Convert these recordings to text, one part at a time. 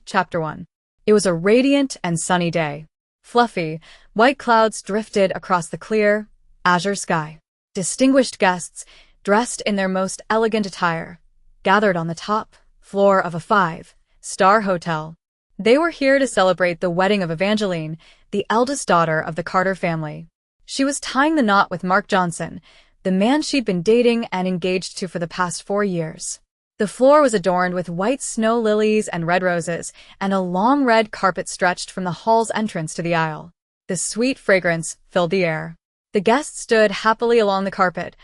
Chapter 1. It was a radiant and sunny day. Fluffy, white clouds drifted across the clear, azure sky. Distinguished guests, dressed in their most elegant attire, gathered on the top floor of a 5-star hotel. They were here to celebrate the wedding of Evangeline, the eldest daughter of the Carter family. She was tying the knot with Mark Johnson, the man she'd been dating and engaged to for the past 4 years. The floor was adorned with white snow lilies and red roses, and a long red carpet stretched from the hall's entrance to the aisle. The sweet fragrance filled the air. The guests stood happily along the carpet,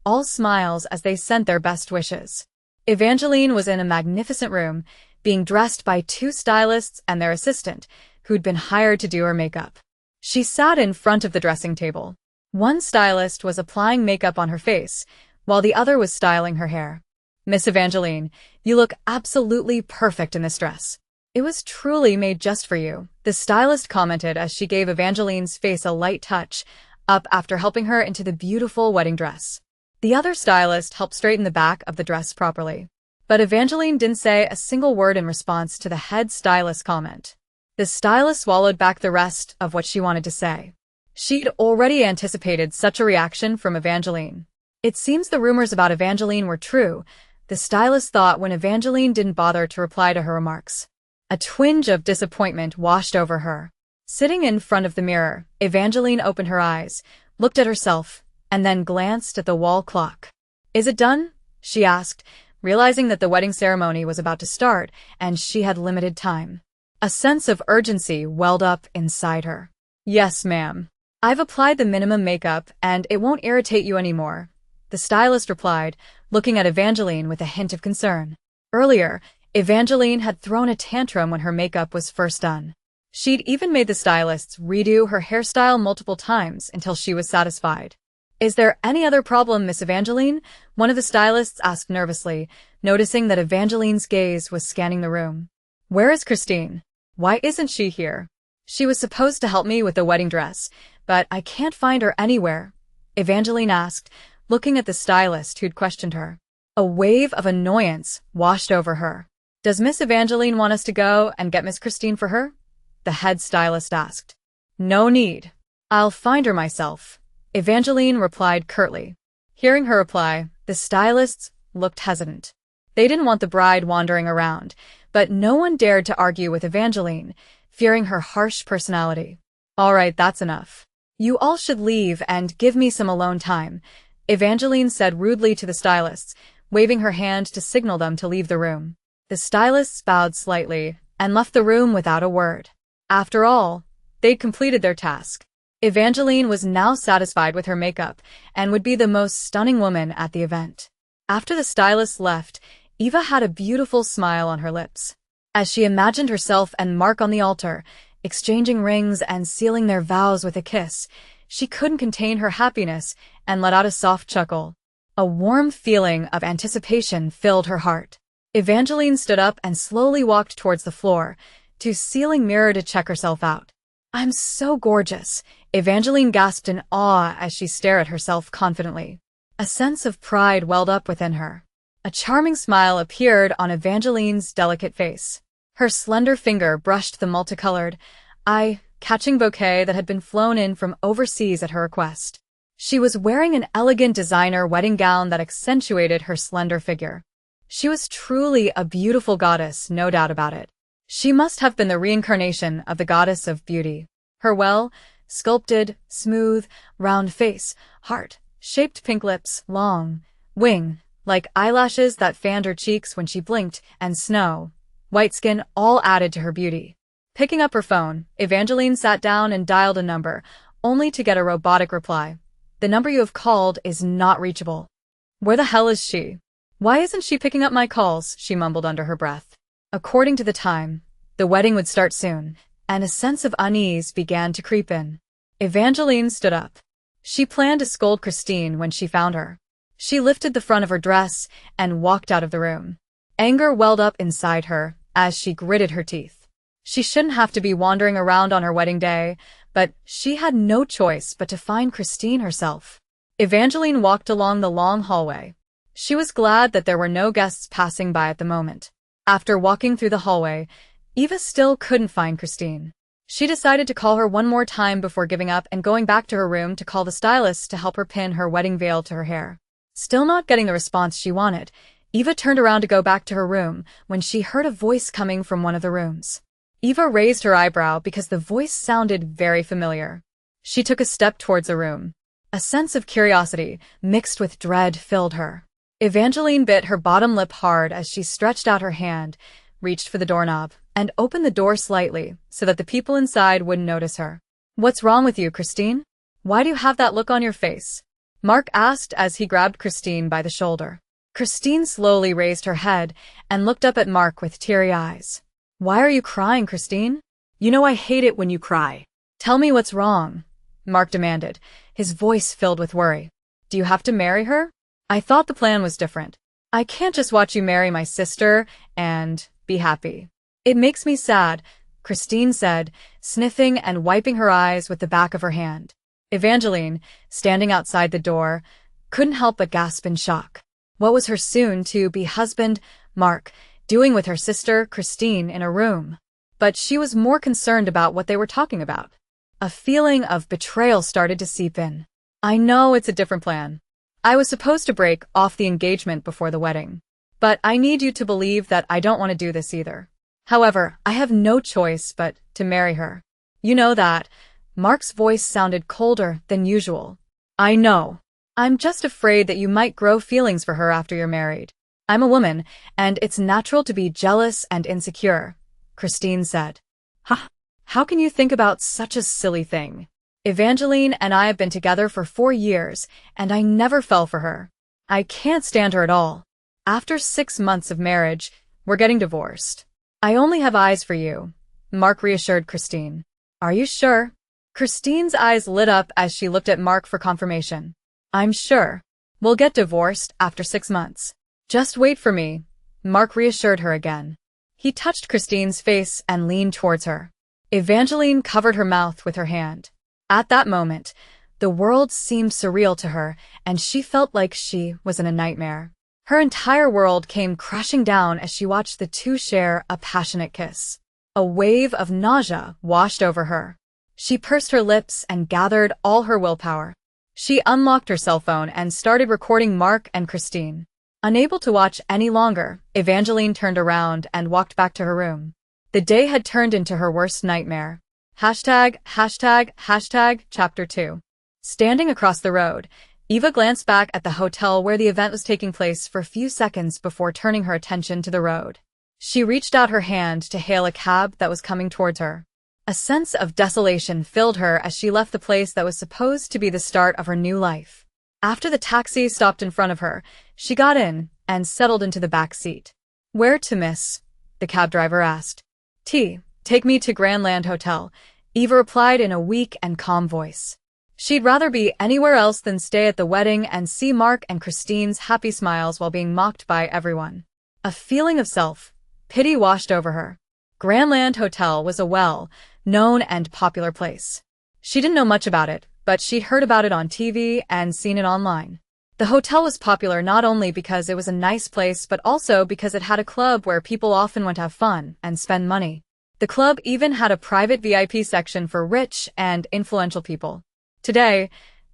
all smiles as they sent their best wishes. Evangeline was in a magnificent room, being dressed by 2 stylists and their assistant, who'd been hired to do her makeup. She sat in front of the dressing table. One stylist was applying makeup on her face, while the other was styling her hair. "Miss Evangeline, you look absolutely perfect in this dress. It was truly made just for you," the stylist commented as she gave Evangeline's face a light touch up after helping her into the beautiful wedding dress. The other stylist helped straighten the back of the dress properly. But Evangeline didn't say a single word in response to the head stylist's comment. The stylist swallowed back the rest of what she wanted to say. She'd already anticipated such a reaction from Evangeline. It seems the rumors about Evangeline were true, the stylist thought when Evangeline didn't bother to reply to her remarks. A twinge of disappointment washed over her. Sitting in front of the mirror, Evangeline opened her eyes, looked at herself, and then glanced at the wall clock. "Is it done?" she asked, realizing that the wedding ceremony was about to start and she had limited time. A sense of urgency welled up inside her. "Yes, ma'am. I've applied the minimum makeup and it won't irritate you anymore," the stylist replied, looking at Evangeline with a hint of concern. Earlier, Evangeline had thrown a tantrum when her makeup was first done. She'd even made the stylists redo her hairstyle multiple times until she was satisfied. "Is there any other problem, Miss Evangeline?" one of the stylists asked nervously, noticing that Evangeline's gaze was scanning the room. "Where is Christine? Why isn't she here? She was supposed to help me with the wedding dress, but I can't find her anywhere," Evangeline asked, looking at the stylist who'd questioned her. A wave of annoyance washed over her. "Does Miss Evangeline want us to go and get Miss Christine for her?" the head stylist asked. "No need. I'll find her myself," Evangeline replied curtly. Hearing her reply, the stylists looked hesitant. They didn't want the bride wandering around, but no one dared to argue with Evangeline, fearing her harsh personality. "All right, that's enough. You all should leave and give me some alone time," Evangeline said rudely to the stylists, waving her hand to signal them to leave the room. The stylists bowed slightly and left the room without a word. After all, they'd completed their task. Evangeline was now satisfied with her makeup and would be the most stunning woman at the event. After the stylists left, Eva had a beautiful smile on her lips. As she imagined herself and Mark on the altar, exchanging rings and sealing their vows with a kiss, she couldn't contain her happiness and let out a soft chuckle. A warm feeling of anticipation filled her heart. Evangeline stood up and slowly walked towards the floor, to ceiling mirror to check herself out. "I'm so gorgeous," Evangeline gasped in awe as she stared at herself confidently. A sense of pride welled up within her. A charming smile appeared on Evangeline's delicate face. Her slender finger brushed the multicolored, eye-catching bouquet that had been flown in from overseas at her request. She was wearing an elegant designer wedding gown that accentuated her slender figure. She was truly a beautiful goddess, no doubt about it. She must have been the reincarnation of the goddess of beauty. Her well-sculpted, smooth, round face, heart-shaped pink lips, long, wing-like eyelashes that fanned her cheeks when she blinked, and snow-white skin all added to her beauty. Picking up her phone, Evangeline sat down and dialed a number, only to get a robotic reply. "The number you have called is not reachable." "Where the hell is she? Why isn't she picking up my calls?" she mumbled under her breath. According to the time, the wedding would start soon, and a sense of unease began to creep in. Evangeline stood up. She planned to scold Christine when she found her. She lifted the front of her dress and walked out of the room. Anger welled up inside her as she gritted her teeth. She shouldn't have to be wandering around on her wedding day, but she had no choice but to find Christine herself. Evangeline walked along the long hallway. She was glad that there were no guests passing by at the moment. After walking through the hallway, Eva still couldn't find Christine. She decided to call her one more time before giving up and going back to her room to call the stylist to help her pin her wedding veil to her hair. Still not getting the response she wanted, Eva turned around to go back to her room when she heard a voice coming from one of the rooms. Eva raised her eyebrow because the voice sounded very familiar. She took a step towards the room. A sense of curiosity, mixed with dread, filled her. Evangeline bit her bottom lip hard as she stretched out her hand, reached for the doorknob, and opened the door slightly so that the people inside wouldn't notice her. "What's wrong with you, Christine? Why do you have that look on your face?" Mark asked as he grabbed Christine by the shoulder. Christine slowly raised her head and looked up at Mark with teary eyes. "Why are you crying, Christine? You know I hate it when you cry. Tell me what's wrong," Mark demanded, his voice filled with worry. "Do you have to marry her? I thought the plan was different. I can't just watch you marry my sister and be happy." "It makes me sad," Christine said, sniffing and wiping her eyes with the back of her hand. Evangeline, standing outside the door, couldn't help but gasp in shock. What was her soon-to-be husband, Mark, doing with her sister, Christine, in a room? But she was more concerned about what they were talking about. A feeling of betrayal started to seep in. "I know it's a different plan. I was supposed to break off the engagement before the wedding. But I need you to believe that I don't want to do this either. However, I have no choice but to marry her. You know that." Mark's voice sounded colder than usual. "I know. I'm just afraid that you might grow feelings for her after you're married. I'm a woman, and it's natural to be jealous and insecure," Christine said. "Huh? How can you think about such a silly thing? Evangeline and I have been together for 4 years, and I never fell for her. I can't stand her at all. After 6 months of marriage, we're getting divorced. I only have eyes for you," Mark reassured Christine. "Are you sure?" Christine's eyes lit up as she looked at Mark for confirmation. "I'm sure. We'll get divorced after 6 months. Just wait for me," Mark reassured her again. He touched Christine's face and leaned towards her. Evangeline covered her mouth with her hand. At that moment, the world seemed surreal to her, and she felt like she was in a nightmare. Her entire world came crashing down as she watched the two share a passionate kiss. A wave of nausea washed over her. She pursed her lips and gathered all her willpower. She unlocked her cell phone and started recording Mark and Christine. Unable to watch any longer, Evangeline turned around and walked back to her room. The day had turned into her worst nightmare. Chapter 2. Standing across the road, Eva glanced back at the hotel where the event was taking place for a few seconds before turning her attention to the road. She reached out her hand to hail a cab that was coming towards her. A sense of desolation filled her as she left the place that was supposed to be the start of her new life. After the taxi stopped in front of her, she got in and settled into the back seat. "Where to, miss?" the cab driver asked. Take me to Grandland Hotel," Eva replied in a weak and calm voice. She'd rather be anywhere else than stay at the wedding and see Mark and Christine's happy smiles while being mocked by everyone. A feeling of self-pity washed over her. Grandland Hotel was a well-known and popular place. She didn't know much about it, but she'd heard about it on TV and seen it online. The hotel was popular not only because it was a nice place but also because it had a club where people often went to have fun and spend money. The club even had a private VIP section for rich and influential people. Today,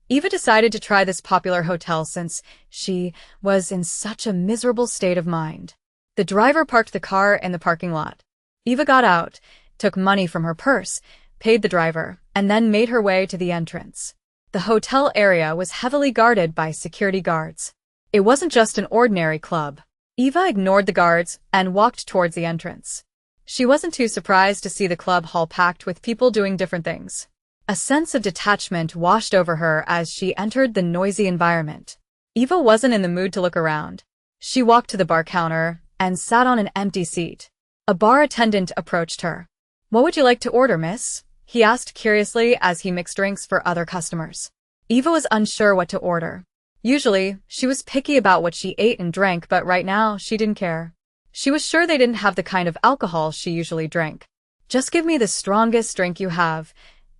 Eva decided to try this popular hotel since she was in such a miserable state of mind. The driver parked the car in the parking lot. Eva got out, took money from her purse, paid the driver, and then made her way to the entrance. The hotel area was heavily guarded by security guards. It wasn't just an ordinary club. Eva ignored the guards and walked towards the entrance. She wasn't too surprised to see the club hall packed with people doing different things. A sense of detachment washed over her as she entered the noisy environment. Eva wasn't in the mood to look around. She walked to the bar counter and sat on an empty seat. A bar attendant approached her. "What would you like to order, miss?" he asked curiously as he mixed drinks for other customers. Eva was unsure what to order. Usually, she was picky about what she ate and drank, but right now, she didn't care. She was sure they didn't have the kind of alcohol she usually drank. "Just give me the strongest drink you have,"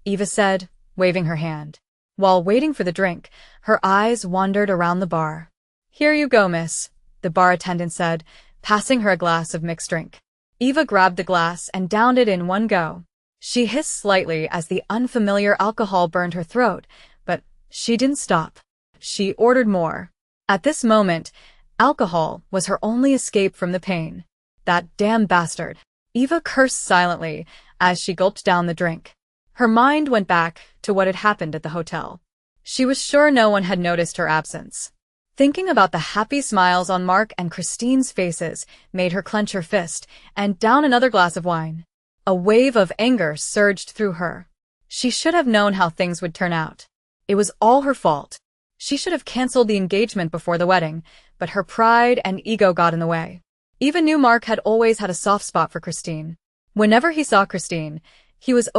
Eva said, waving her hand. While waiting for the drink, her eyes wandered around the bar. "Here you go, miss," the bar attendant said, passing her a glass of mixed drink. Eva grabbed the glass and downed it in one go. She hissed slightly as the unfamiliar alcohol burned her throat, but she didn't stop. She ordered more. At this moment, alcohol was her only escape from the pain. That damn bastard. Eva cursed silently as she gulped down the drink. Her mind went back to what had happened at the hotel. She was sure no one had noticed her absence. Thinking about the happy smiles on Mark and Christine's faces made her clench her fist and down another glass of wine. A wave of anger surged through her. She should have known how things would turn out. It was all her fault. She should have canceled the engagement before the wedding, but her pride and ego got in the way. Eva knew Mark had always had a soft spot for Christine. Whenever he saw Christine, he was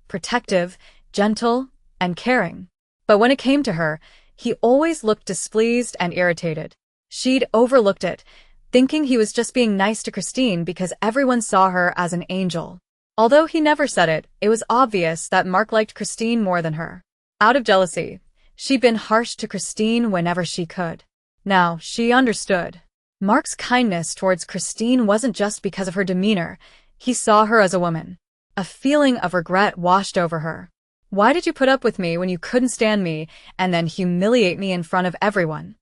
protective, gentle, and caring. But when it came to her, he always looked displeased and irritated. She'd overlooked it, thinking he was just being nice to Christine because everyone saw her as an angel. Although he never said it, it was obvious that Mark liked Christine more than her. Out of jealousy, she'd been harsh to Christine whenever she could. Now, she understood. Mark's kindness towards Christine wasn't just because of her demeanor. He saw her as a woman. A feeling of regret washed over her. Why did you put up with me when you couldn't stand me and then humiliate me in front of everyone?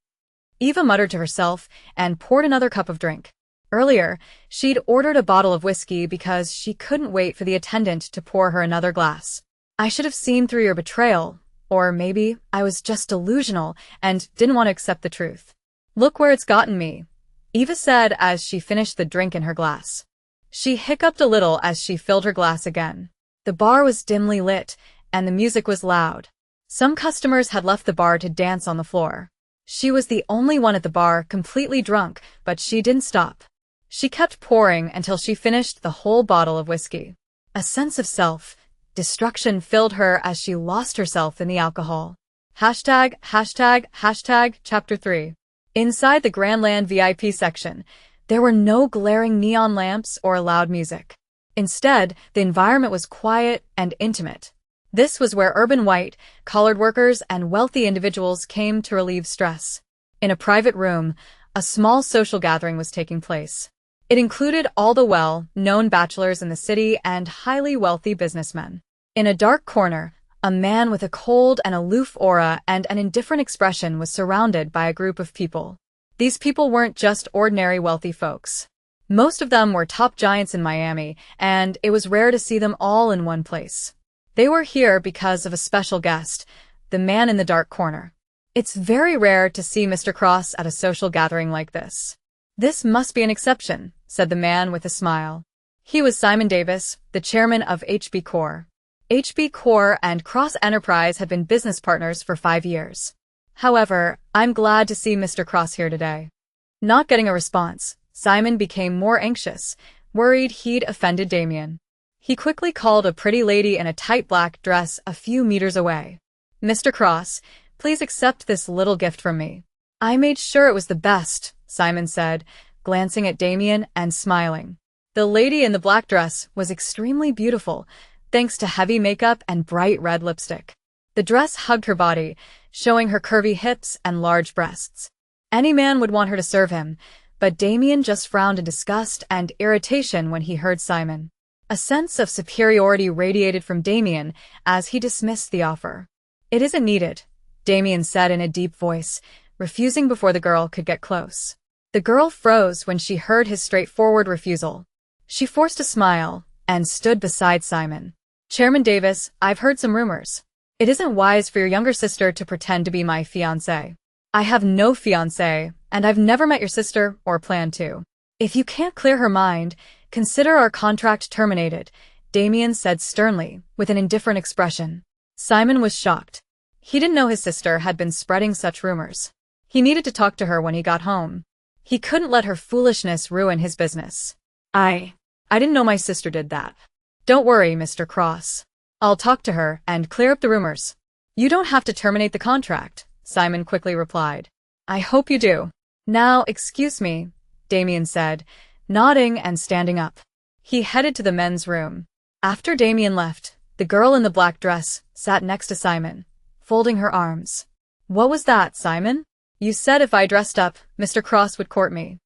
Eva muttered to herself and poured another cup of drink. Earlier, she'd ordered a bottle of whiskey because she couldn't wait for the attendant to pour her another glass. I should have seen through your betrayal, or maybe I was just delusional and didn't want to accept the truth. Look where it's gotten me, Eva said as she finished the drink in her glass. She hiccuped a little as she filled her glass again. The bar was dimly lit, and the music was loud. Some customers had left the bar to dance on the floor. She was the only one at the bar completely drunk, but she didn't stop. She kept pouring until she finished the whole bottle of whiskey. A sense of self-destruction filled her as she lost herself in the alcohol. Chapter 3. Inside the Grandland VIP section, there were no glaring neon lamps or loud music. Instead, the environment was quiet and intimate. This was where urban white-collared workers and wealthy individuals came to relieve stress. In a private room, a small social gathering was taking place. It included all the well-known bachelors in the city and highly wealthy businessmen. In a dark corner, a man with a cold and aloof aura and an indifferent expression was surrounded by a group of people. These people weren't just ordinary wealthy folks. Most of them were top giants in Miami, and it was rare to see them all in one place. They were here because of a special guest, the man in the dark corner. It's very rare to see Mr. Cross at a social gathering like this. This must be an exception, said the man with a smile. He was Simon Davis, the chairman of HB Corp. HB Corp and Cross Enterprise had been business partners for 5 years. However, I'm glad to see Mr. Cross here today. Not getting a response, Simon became more anxious, worried he'd offended Damien. He quickly called a pretty lady in a tight black dress a few meters away. Mr. Cross, please accept this little gift from me. I made sure it was the best, Simon said, glancing at Damien and smiling. The lady in the black dress was extremely beautiful, thanks to heavy makeup and bright red lipstick. The dress hugged her body, showing her curvy hips and large breasts. Any man would want her to serve him, but Damien just frowned in disgust and irritation when he heard Simon. A sense of superiority radiated from Damien as he dismissed the offer. It isn't needed, Damien said in a deep voice, refusing before the girl could get close. The girl froze when she heard his straightforward refusal. She forced a smile and stood beside Simon. Chairman Davis, I've heard some rumors. It isn't wise for your younger sister to pretend to be my fiancé. I have no fiancé, and I've never met your sister or plan to. If you can't clear her mind, consider our contract terminated, Damien said sternly, with an indifferent expression. Simon was shocked. He didn't know his sister had been spreading such rumors. He needed to talk to her when he got home. He couldn't let her foolishness ruin his business. I didn't know my sister did that. Don't worry, Mr. Cross. I'll talk to her and clear up the rumors. You don't have to terminate the contract, Simon quickly replied. I hope you do. Now, excuse me, Damien said, nodding and standing up. He headed to the men's room. After Damien left, the girl in the black dress sat next to Simon, folding her arms. What was that, Simon? You said if I dressed up, Mr. Cross would court me.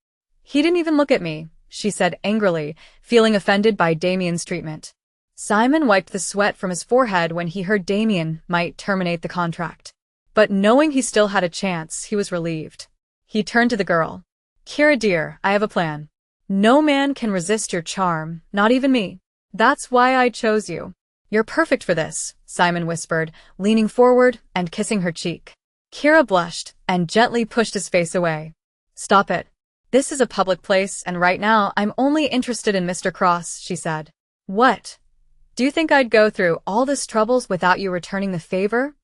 He didn't even look at me, she said angrily, feeling offended by Damien's treatment. Simon wiped the sweat from his forehead when he heard Damien might terminate the contract. But knowing he still had a chance, he was relieved. He turned to the girl. Kira dear, I have a plan. No man can resist your charm, not even me. That's why I chose you. You're perfect for this, Simon whispered, leaning forward and kissing her cheek. Kira blushed and gently pushed his face away. Stop it. This is a public place and right now I'm only interested in Mr. Cross, she said. What? Do you think I'd go through all this troubles without you returning the favor?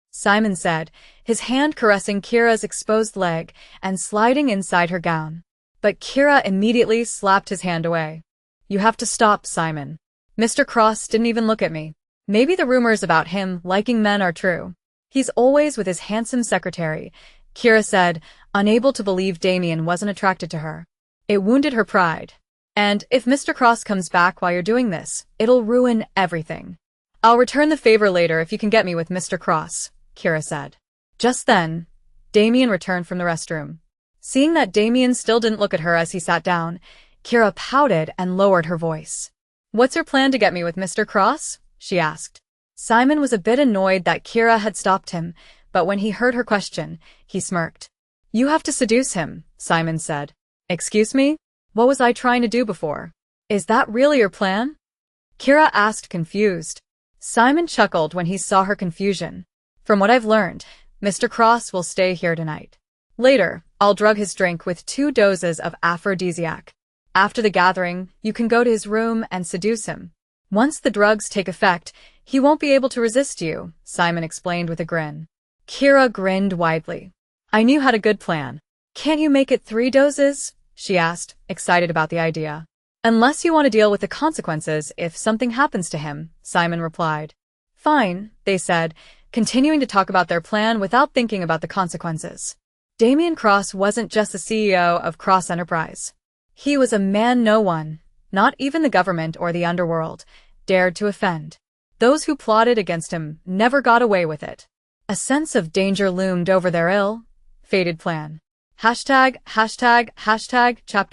Simon said, his hand caressing Kira's exposed leg and sliding inside her gown. But Kira immediately slapped his hand away. You have to stop, Simon. Mr. Cross didn't even look at me. Maybe the rumors about him liking men are true. He's always with his handsome secretary, Kira said, unable to believe Damien wasn't attracted to her. It wounded her pride. And if Mr. Cross comes back while you're doing this, it'll ruin everything. I'll return the favor later if you can get me with Mr. Cross, Kira said. Just then, Damien returned from the restroom. Seeing that Damien still didn't look at her as he sat down, Kira pouted and lowered her voice. What's your plan to get me with Mr. Cross? She asked. Simon was a bit annoyed that Kira had stopped him, but when he heard her question, he smirked. You have to seduce him, Simon said. Excuse me? What was I trying to do before? Is that really your plan? Kira asked, confused. Simon chuckled when he saw her confusion. From what I've learned, Mr. Cross will stay here tonight. Later, I'll drug his drink with 2 doses of aphrodisiac. After the gathering, you can go to his room and seduce him. Once the drugs take effect, he won't be able to resist you, Simon explained with a grin. Kira grinned widely. I knew had a good plan. Can't you make it 3 doses? She asked, excited about the idea. Unless you want to deal with the consequences if something happens to him, Simon replied. Fine, they said, continuing to talk about their plan without thinking about the consequences. Damien Cross wasn't just the CEO of Cross Enterprise. He was a man no one, not even the government or the underworld, dared to offend. Those who plotted against him never got away with it. A sense of danger loomed over their ill-fated plan. Chapter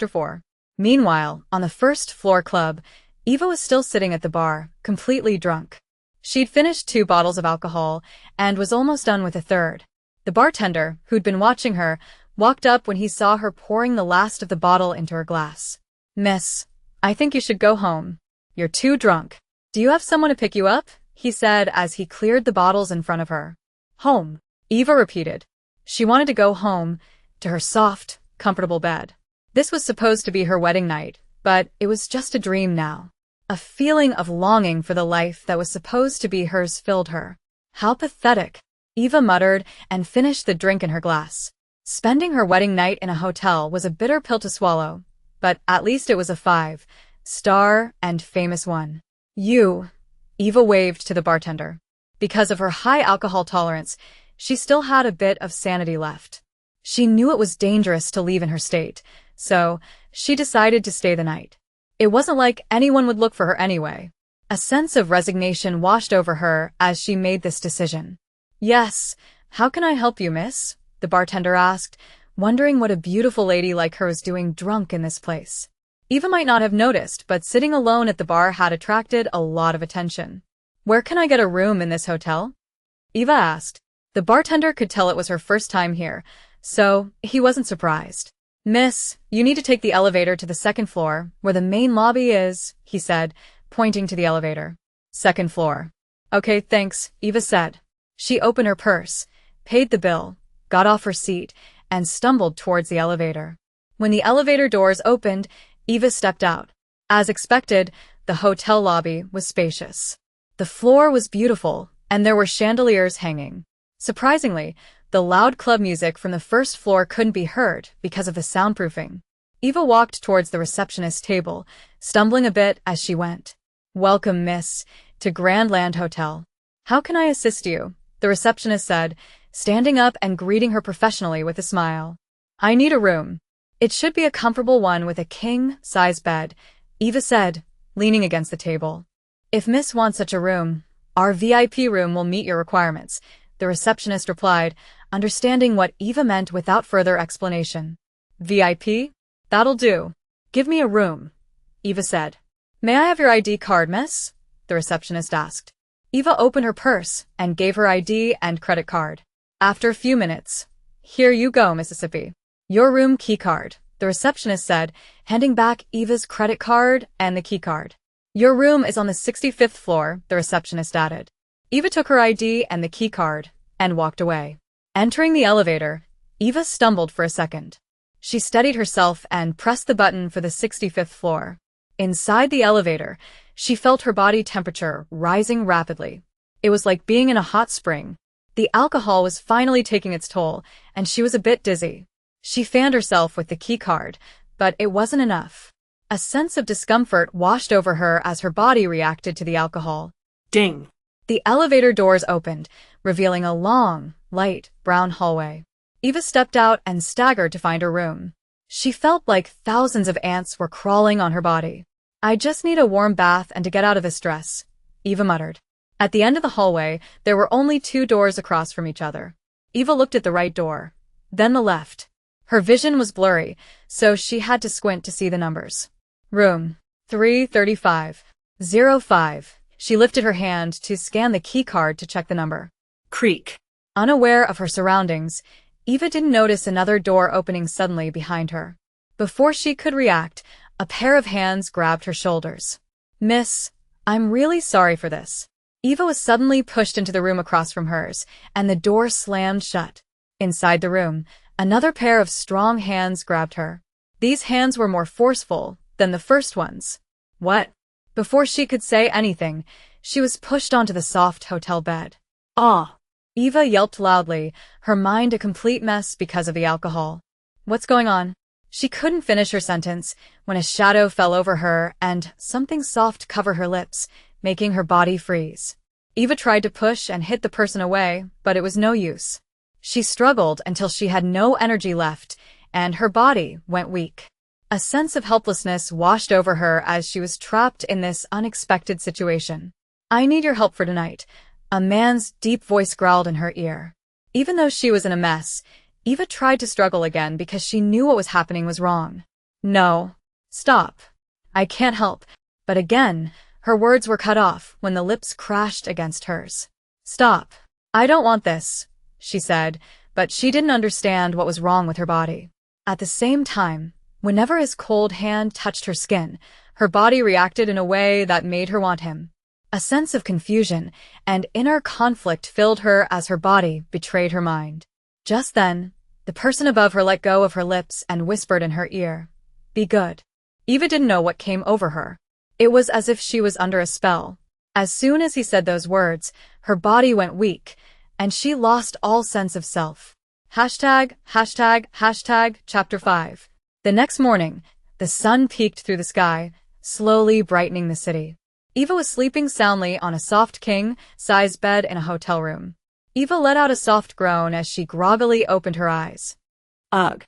4. Meanwhile, on the first floor club, Eva was still sitting at the bar, completely drunk. She'd finished 2 bottles of alcohol and was almost done with a third. The bartender, who'd been watching her, walked up when he saw her pouring the last of the bottle into her glass. Miss, I think you should go home. You're too drunk. Do you have someone to pick you up? He said as he cleared the bottles in front of her. Home, Eva repeated. She wanted to go home, to her soft, comfortable bed. This was supposed to be her wedding night, but it was just a dream now. A feeling of longing for the life that was supposed to be hers filled her. How pathetic, Eva muttered and finished the drink in her glass. Spending her wedding night in a hotel was a bitter pill to swallow, but at least it was a 5-star and famous one. You, Eva waved to the bartender. Because of her high alcohol tolerance, she still had a bit of sanity left. She knew it was dangerous to leave in her state, so she decided to stay the night. It wasn't like anyone would look for her anyway. A sense of resignation washed over her as she made this decision. Yes, how can I help you, miss? The bartender asked, wondering what a beautiful lady like her was doing drunk in this place. Eva might not have noticed, but sitting alone at the bar had attracted a lot of attention. Where can I get a room in this hotel? Eva asked. The bartender could tell it was her first time here, so he wasn't surprised. Miss, you need to take the elevator to the 2nd floor, where the main lobby is, he said, pointing to the elevator. 2nd floor. Okay, thanks, Eva said. She opened her purse, paid the bill, got off her seat, and stumbled towards the elevator. When the elevator doors opened, Eva stepped out. As expected, the hotel lobby was spacious. The floor was beautiful, and there were chandeliers hanging. Surprisingly, the loud club music from the 1st floor couldn't be heard because of the soundproofing. Eva walked towards the receptionist's table, stumbling a bit as she went. Welcome, miss, to Grand Land Hotel. How can I assist you? The receptionist said, standing up and greeting her professionally with a smile. I need a room. It should be a comfortable one with a king-size bed, Eva said, leaning against the table. If Miss wants such a room, our VIP room will meet your requirements, the receptionist replied, understanding what Eva meant without further explanation. VIP? That'll do. Give me a room, Eva said. May I have your ID card, miss? The receptionist asked. Eva opened her purse and gave her ID and credit card. After a few minutes, here you go, Mississippi. Your room key card, the receptionist said, handing back Eva's credit card and the key card. Your room is on the 65th floor, the receptionist added. Eva took her ID and the key card and walked away. Entering the elevator, Eva stumbled for a second. She steadied herself and pressed the button for the 65th floor. Inside the elevator, she felt her body temperature rising rapidly. It was like being in a hot spring. The alcohol was finally taking its toll, and she was a bit dizzy. She fanned herself with the key card, but it wasn't enough. A sense of discomfort washed over her as her body reacted to the alcohol. Ding! The elevator doors opened, revealing a long, light, brown hallway. Eva stepped out and staggered to find her room. She felt like thousands of ants were crawling on her body. I just need a warm bath and to get out of this dress, Eva muttered. At the end of the hallway, there were only 2 doors across from each other. Eva looked at the right door, then the left. Her vision was blurry, so she had to squint to see the numbers. Room 335-05. She lifted her hand to scan the key card to check the number. Creak. Unaware of her surroundings, Eva didn't notice another door opening suddenly behind her. Before she could react, a pair of hands grabbed her shoulders. Miss, I'm really sorry for this. Eva was suddenly pushed into the room across from hers, and the door slammed shut. Inside the room, another pair of strong hands grabbed her. These hands were more forceful than the first ones. What? Before she could say anything, she was pushed onto the soft hotel bed. Ah! Eva yelped loudly, her mind a complete mess because of the alcohol. What's going on? She couldn't finish her sentence when a shadow fell over her and something soft covered her lips, making her body freeze. Eva tried to push and hit the person away, but it was no use. She struggled until she had no energy left, and her body went weak. A sense of helplessness washed over her as she was trapped in this unexpected situation. I need your help for tonight, a man's deep voice growled in her ear. Even though she was in a mess, Eva tried to struggle again because she knew what was happening was wrong. No. Stop. I can't help. But again, her words were cut off when the lips crashed against hers. Stop. I don't want this, she said, but she didn't understand what was wrong with her body. At the same time, whenever his cold hand touched her skin, her body reacted in a way that made her want him. A sense of confusion and inner conflict filled her as her body betrayed her mind. Just then, the person above her let go of her lips and whispered in her ear, "Be good." Eva didn't know what came over her. It was as if she was under a spell. As soon as he said those words, her body went weak, and she lost all sense of self. Chapter 5. The next morning, the sun peeked through the sky, slowly brightening the city. Eva was sleeping soundly on a soft king-size bed in a hotel room. Eva let out a soft groan as she groggily opened her eyes. Ugh.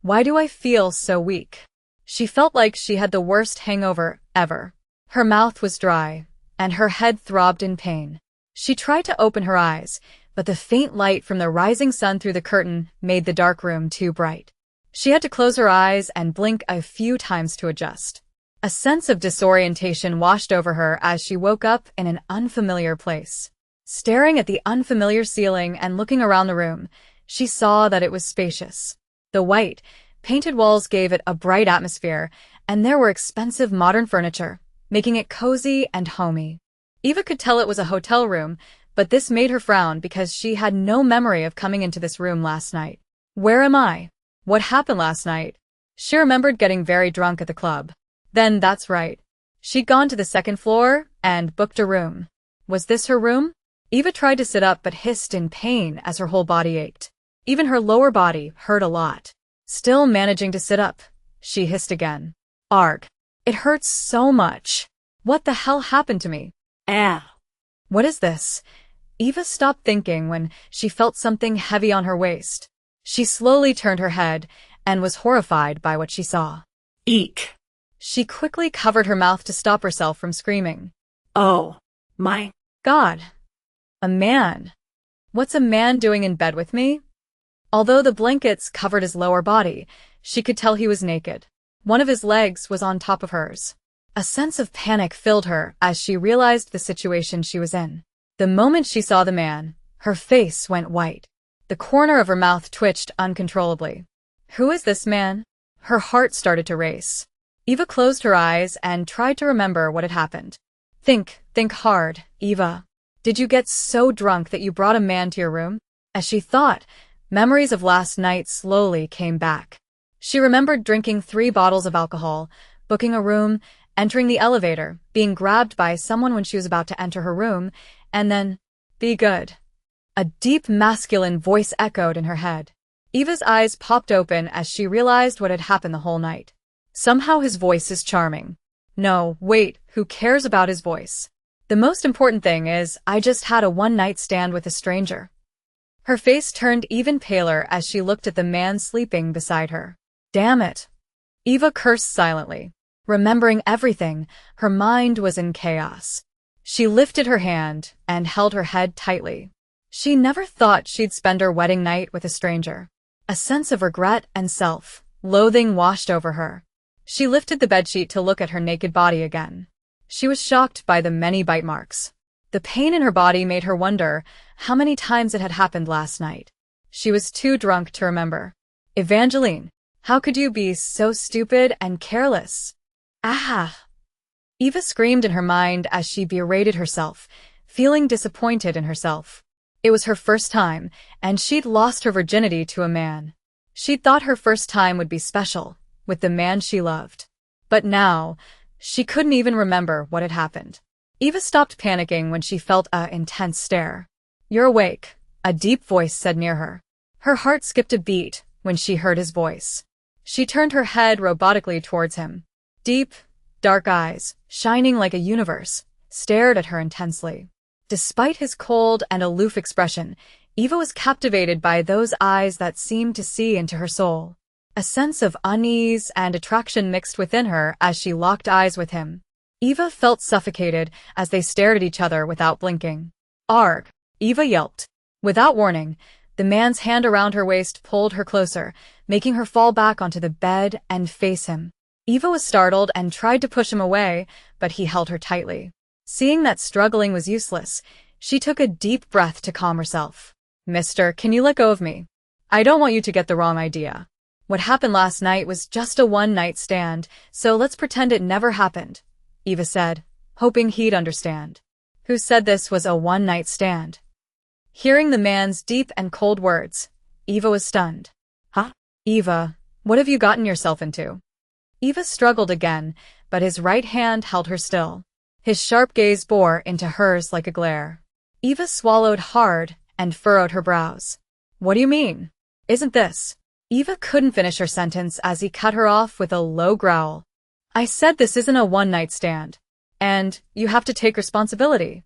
Why do I feel so weak? She felt like she had the worst hangover ever. Her mouth was dry, and her head throbbed in pain. She tried to open her eyes, but the faint light from the rising sun through the curtain made the dark room too bright. She had to close her eyes and blink a few times to adjust. A sense of disorientation washed over her as she woke up in an unfamiliar place. Staring at the unfamiliar ceiling and looking around the room, she saw that it was spacious. The white, painted walls gave it a bright atmosphere, and there were expensive modern furniture, making it cozy and homey. Eva could tell it was a hotel room, but this made her frown because she had no memory of coming into this room last night. Where am I? What happened last night? She remembered getting very drunk at the club. Then that's right. She'd gone to the second floor and booked a room. Was this her room? Eva tried to sit up but hissed in pain as her whole body ached. Even her lower body hurt a lot. Still managing to sit up, she hissed again. Arg. It hurts so much. What the hell happened to me? Ow. What is this? Eva stopped thinking when she felt something heavy on her waist. She slowly turned her head and was horrified by what she saw. Eek. She quickly covered her mouth to stop herself from screaming. Oh, my God. A man. What's a man doing in bed with me? Although the blankets covered his lower body, she could tell he was naked. One of his legs was on top of hers. A sense of panic filled her as she realized the situation she was in. The moment she saw the man, her face went white. The corner of her mouth twitched uncontrollably. Who is this man? Her heart started to race. Eva closed her eyes and tried to remember what had happened. Think hard, Eva. Did you get so drunk that you brought a man to your room? As she thought, memories of last night slowly came back. She remembered drinking 3 bottles of alcohol, booking a room, entering the elevator, being grabbed by someone when she was about to enter her room, and then, be good. A deep masculine voice echoed in her head. Eva's eyes popped open as she realized what had happened the whole night. Somehow his voice is charming. No, wait, who cares about his voice? The most important thing is, I just had a one-night stand with a stranger. Her face turned even paler as she looked at the man sleeping beside her. Damn it. Eva cursed silently. Remembering everything, her mind was in chaos. She lifted her hand and held her head tightly. She never thought she'd spend her wedding night with a stranger. A sense of regret and self-loathing washed over her. She lifted the bedsheet to look at her naked body again. She was shocked by the many bite marks. The pain in her body made her wonder how many times it had happened last night. She was too drunk to remember. Evangeline, how could you be so stupid and careless? Ah! Eva screamed in her mind as she berated herself, feeling disappointed in herself. It was her first time, and she'd lost her virginity to a man. She'd thought her first time would be special, with the man she loved. But now, she couldn't even remember what had happened. Eva stopped panicking when she felt an intense stare. You're awake, a deep voice said near her. Her heart skipped a beat when she heard his voice. She turned her head robotically towards him. Deep, dark eyes, shining like a universe, stared at her intensely. Despite his cold and aloof expression, Eva was captivated by those eyes that seemed to see into her soul. A sense of unease and attraction mixed within her as she locked eyes with him. Eva felt suffocated as they stared at each other without blinking. Arg! Eva yelped. Without warning, the man's hand around her waist pulled her closer, making her fall back onto the bed and face him. Eva was startled and tried to push him away, but he held her tightly. Seeing that struggling was useless, she took a deep breath to calm herself. Mister, can you let go of me? I don't want you to get the wrong idea. What happened last night was just a one-night stand, so let's pretend it never happened, Eva said, hoping he'd understand. Who said this was a one-night stand? Hearing the man's deep and cold words, Eva was stunned. Huh? Eva, what have you gotten yourself into? Eva struggled again, but his right hand held her still. His sharp gaze bore into hers like a glare. Eva swallowed hard and furrowed her brows. What do you mean? Isn't this? Eva couldn't finish her sentence as he cut her off with a low growl. I said this isn't a one-night stand. And you have to take responsibility.